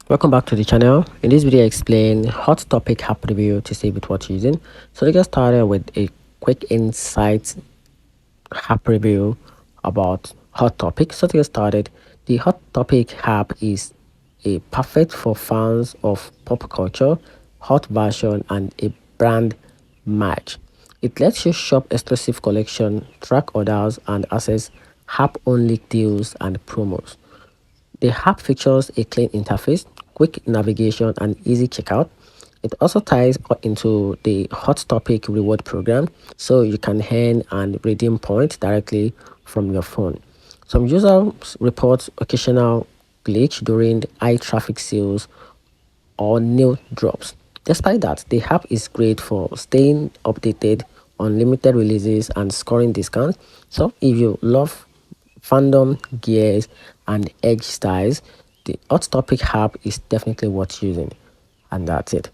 Welcome back to the channel. In this video I explain hot topic app review to see with what you're using. So let's get started with a quick insight app review about hot topic. So to get started, the hot topic app is a perfect for fans of pop culture, hot version, and a brand match. It lets you shop exclusive collection, track orders, and access app only deals and promos. The app features a clean interface, quick navigation, and easy checkout. It also ties into the Hot Topic reward program, so you can earn and redeem points directly from your phone. Some users report occasional glitch during high traffic sales or new drops. Despite that, the app is great for staying updated on limited releases and scoring discounts. So if you love fandom, gears, and edge styles, the Hot Topic app is definitely worth using. And that's it.